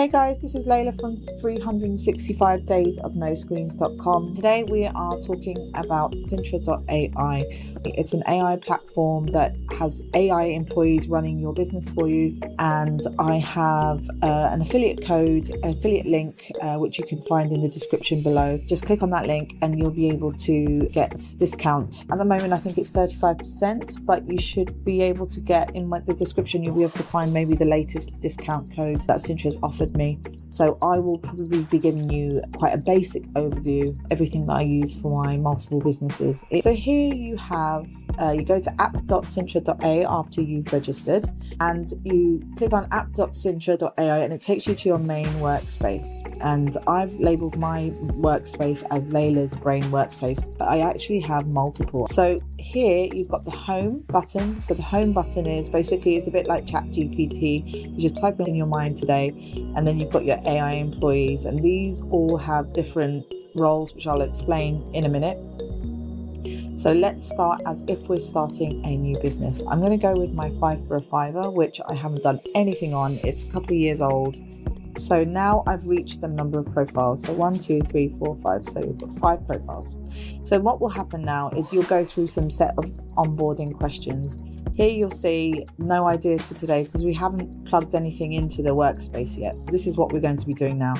Hey guys, this is Layla from 365 days of noscreens.com. Today we are talking about Sintra AI. It's an AI platform that has AI employees running your business for you, and I have an affiliate link, which you can find in the description below. Just click on that link and you'll be able to get discount. At the moment I think it's 35%, but you should be able to get, in the description you'll be able to find maybe the latest discount code that Sintra's offered me. So I will probably be giving you quite a basic overview, everything that I use for my multiple businesses. So here you have, you go to app.sintra.ai after you've registered, and you click on app.sintra.ai and it takes you to your main workspace. And I've labeled my workspace as Layla's brain workspace, but I actually have multiple. So here you've got the home button. So the home button is basically, it's a bit like ChatGPT. You just type in your mind today, and then you've got your AI employees, and these all have different roles, which I'll explain in a minute. So let's start as if we're starting a new business. I'm going to go with my 5 for a fiver, which I haven't done anything on. It's a couple of years old. So now I've reached the number of profiles. So 1, 2, 3, 4, 5. So we've got 5 profiles. So what will happen now is you'll go through some set of onboarding questions. Here you'll see no ideas for today because we haven't plugged anything into the workspace yet. This is what we're going to be doing now.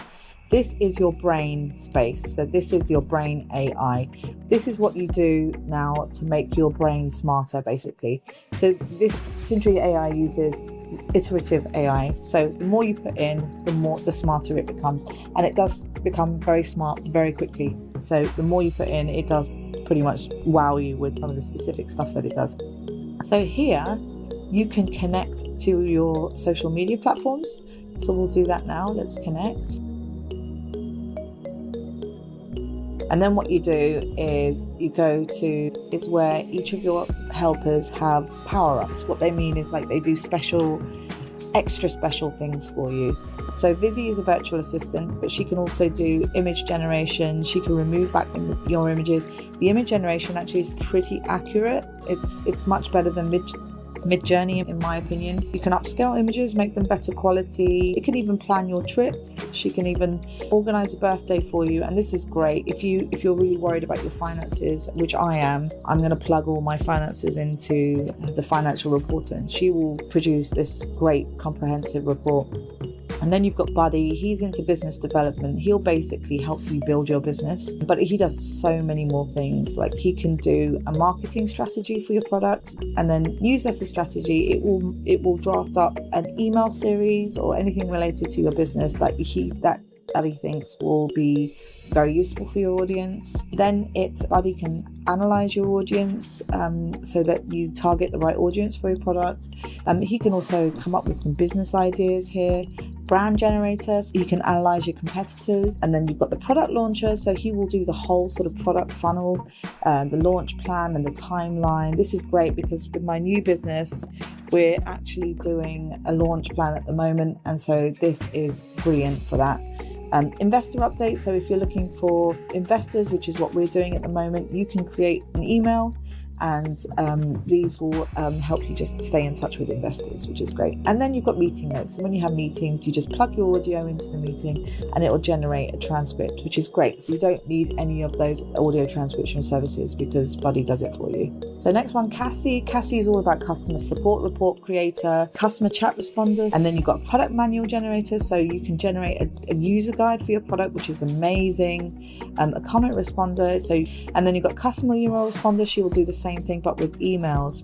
This is your brain space. So this is your brain AI. This is what you do now to make your brain smarter, basically. So this Sintra AI uses iterative AI. So the more you put in, the smarter it becomes. And it does become very smart very quickly. So the more you put in, it does pretty much wow you with some of the specific stuff that it does. So here you can connect to your social media platforms. So we'll do that now. Let's connect. And then what you do is you go to, is where each of your helpers have power-ups. What they mean is like they do extra special things for you. So 𝑭𝒊𝒏𝒕 is a virtual assistant, but she can also do image generation. She can remove back your images. The image generation actually is pretty accurate. It's much better than Midjourney, in my opinion. You can upscale images, make them better quality. It can even plan your trips. She can even organize a birthday for you. And this is great. If you're really worried about your finances, which I am, I'm going to plug all my finances into the financial reporter, and she will produce this great comprehensive report. And then you've got Buddy. He's into business development. He'll basically help you build your business, but he does so many more things. Like he can do a marketing strategy for your products, and then newsletter strategy. It will draft up an email series or anything related to your business that he thinks will be very useful for your audience. Then Buddy can analyze your audience so that you target the right audience for your product. He can also come up with some business ideas here. Brand generator, so you can analyze your competitors. And then you've got the product launcher, so he will do the whole sort of product funnel, the launch plan and the timeline. This is great because with my new business, we're actually doing a launch plan at the moment, and so this is brilliant for that. Investor updates, so if you're looking for investors, which is what we're doing at the moment, you can create an email, and these will help you just stay in touch with investors, which is great. And then you've got meeting notes. So when you have meetings, you just plug your audio into the meeting and it will generate a transcript, which is great. So you don't need any of those audio transcription services because Buddy does it for you. So next one, 𝐶𝐈. 𝐶𝐈 is all about customer support report creator, customer chat responders, and then you've got a product manual generator, so you can generate a user guide for your product, which is amazing. A comment responder, and then you've got customer email responder. She will do the same thing but with emails.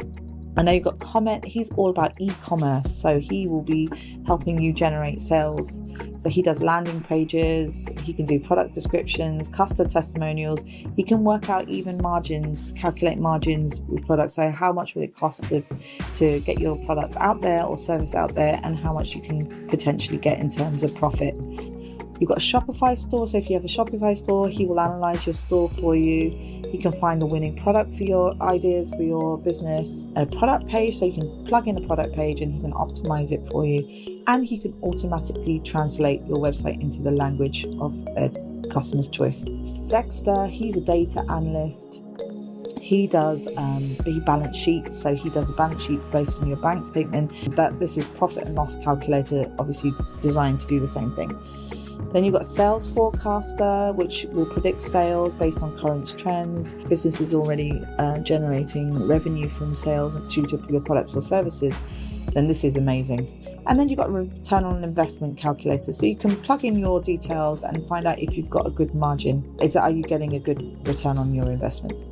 I know you've got Comment. He's all about e-commerce, so he will be helping you generate sales. So he does landing pages, he can do product descriptions, customer testimonials. He can work out even margins, calculate margins with products. So how much will it cost to get your product out there or service out there, and how much you can potentially get in terms of profit. You've got a Shopify store, so if you have a Shopify store, he will analyze your store for you. You can find the winning product for your ideas for your business. A product page, so you can plug in a product page and he can optimize it for you. And he can automatically translate your website into the language of a customer's choice. Dexter, he's a data analyst. He does balance sheets, so he does a balance sheet based on your bank statement. This is profit and loss calculator, obviously designed to do the same thing. Then you've got sales forecaster, which will predict sales based on current trends. Business is already generating revenue from sales due to your products or services. Then this is amazing. And then you've got return on investment calculator. So you can plug in your details and find out if you've got a good margin. Are you getting a good return on your investment?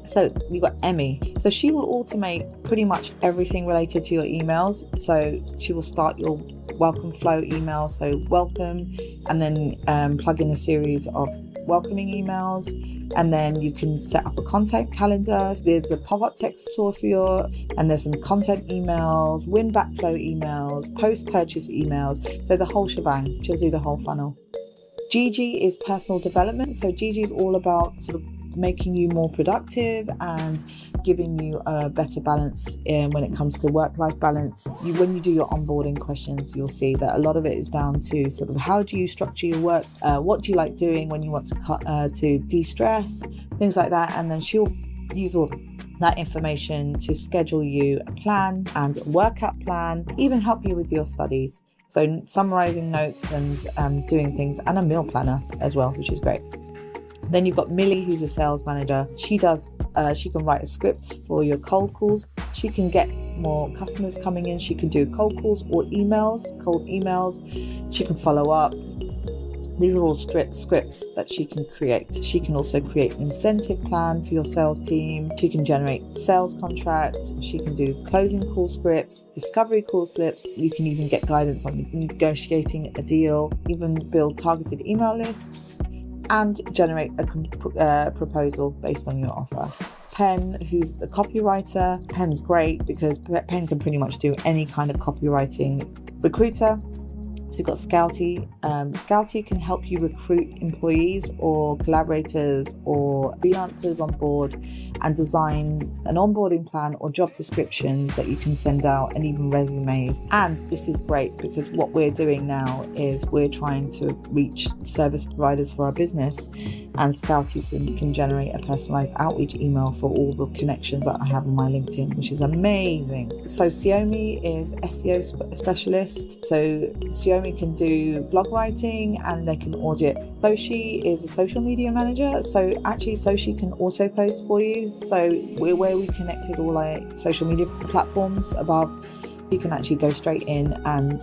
So you've got _𝑒𝐢. So she will automate pretty much everything related to your emails. So she will start your welcome flow email. So welcome, and then plug in a series of welcoming emails. And then you can set up a content calendar. There's a pop-up text store and there's some content emails, win backflow emails, post-purchase emails. So the whole shebang. She'll do the whole funnel. 𝐺𝐺 is personal development. So 𝐺𝐺 is all about sort of making you more productive and giving you a better balance when it comes to work-life balance. When you do your onboarding questions, you'll see that a lot of it is down to sort of how do you structure your work, what do you like doing when you want to de-stress, things like that. And then she'll use all that information to schedule you a plan and a workout plan, even help you with your studies. So summarizing notes and doing things, and a meal planner as well, which is great. Then you've got Millie, who's a sales manager. She can write a script for your cold calls. She can get more customers coming in. She can do cold calls or cold emails. She can follow up. These are all scripts that she can create. She can also create an incentive plan for your sales team. She can generate sales contracts. She can do closing call scripts, discovery call slips. You can even get guidance on negotiating a deal, even build targeted email lists, and generate a proposal based on your offer. Pen, who's the copywriter. Pen's great because Pen can pretty much do any kind of copywriting. Recruiter. So you've got 𝐒𝐢𝐧𝐭. 𝐒𝐢𝐧𝐭 can help you recruit employees or collaborators or freelancers on board and design an onboarding plan or job descriptions that you can send out, and even resumes. And this is great because what we're doing now is we're trying to reach service providers for our business, and 𝐒𝐢𝐧𝐭 can generate a personalized outreach email for all the connections that I have on my LinkedIn, which is amazing. So 𝐒𝐢𝐬 is SEO specialist. So 𝐒𝐢𝐬 can do blog writing and they can audit. 𝐿𝑒𝐲 is a social media manager. So actually 𝐿𝑒𝐲 can auto post for you. So where we connected all our social media platforms above, you can actually go straight in and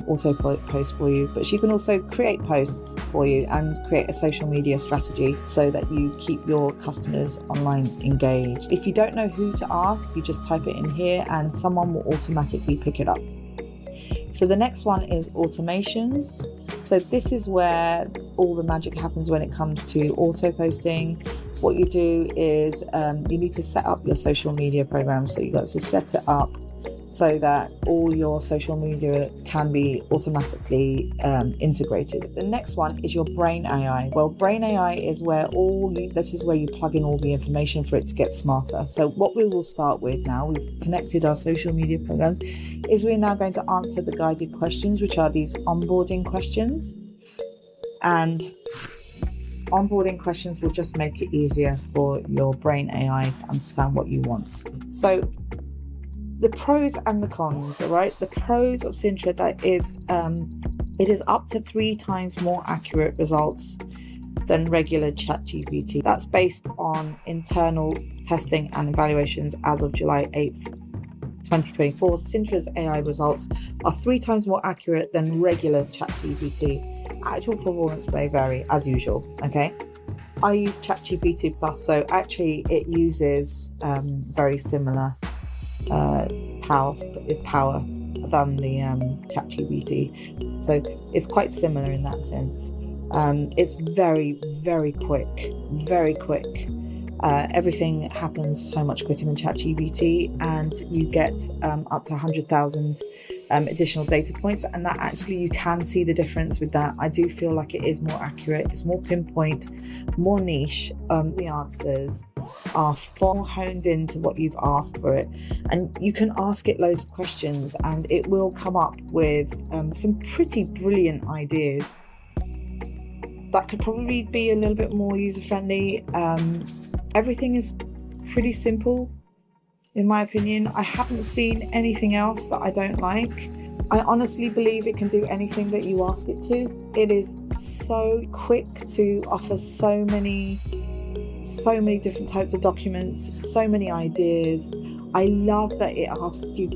auto post for you. But she can also create posts for you and create a social media strategy so that you keep your customers online engaged. If you don't know who to ask, you just type it in here and someone will automatically pick it up. So the next one is automations. So this is where all the magic happens when it comes to auto posting. What you do is you need to set up your social media program. So you've got to set it up so that all your social media can be automatically integrated. The next one is your Brain AI. Well, Brain AI is where this is where you plug in all the information for it to get smarter. So what we will start with now, we've connected our social media programs, is we're now going to answer the guided questions, which are these onboarding questions. And onboarding questions will just make it easier for your Brain AI to understand what you want. So the pros and the cons, all right? The pros of Sintra, that is, it is up to 3 times more accurate results than regular ChatGPT. That's based on internal testing and evaluations as of July 8th, 2024. Sintra's AI results are 3 times more accurate than regular ChatGPT. Actual performance may vary, as usual, okay? I use ChatGPT Plus, so actually it uses very similar power than the ChatGPT. So it's quite similar in that sense. It's very, very quick. Everything happens so much quicker than ChatGPT, and you get up to 100,000 additional data points, and that actually you can see the difference with that. I do feel like it is more accurate, it's more pinpoint, more niche. The answers are far honed into what you've asked for it, and you can ask it loads of questions and it will come up with some pretty brilliant ideas that could probably be a little bit more user-friendly. Everything is pretty simple, in my opinion. I haven't seen anything else that I don't like. I honestly believe it can do anything that you ask it to. It is so quick to offer so many different types of documents, so many ideas. I love that it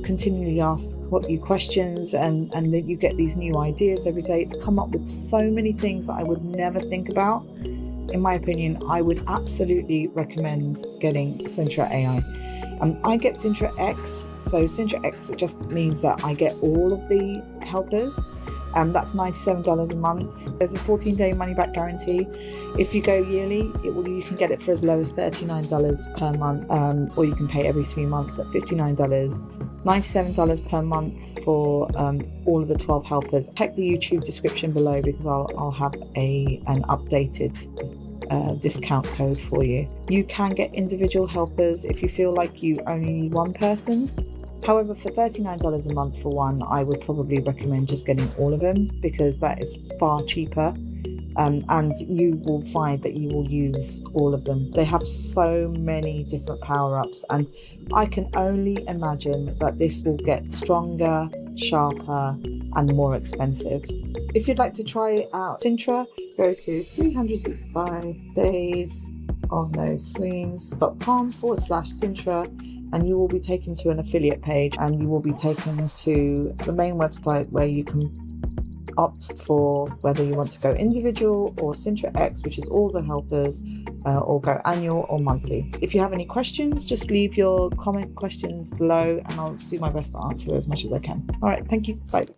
continually asks you questions and that you get these new ideas every day. It's come up with so many things that I would never think about. In my opinion, I would absolutely recommend getting Sintra AI. I get Sintra X, so Sintra X just means that I get all of the helpers. That's $97 a month. There's a 14-day money-back guarantee. If you go yearly, you can get it for as low as $39 per month, or you can pay every 3 months at $59. $97 per month for all of the 12 helpers. Check the YouTube description below because I'll have an updated discount code for you. You can get individual helpers if you feel like you only need one person. However, for $39 a month for one, I would probably recommend just getting all of them because that is far cheaper, and you will find that you will use all of them. They have so many different power-ups, and I can only imagine that this will get stronger, sharper, and more expensive. If you'd like to try out Sintra, go to 365daysofnoscreens.com/Sintra, and you will be taken to an affiliate page, and you will be taken to the main website where you can opt for whether you want to go individual or Sintra X, which is all the helpers, or go annual or monthly. If you have any questions, just leave your questions below and I'll do my best to answer as much as I can. All right, thank you. Bye.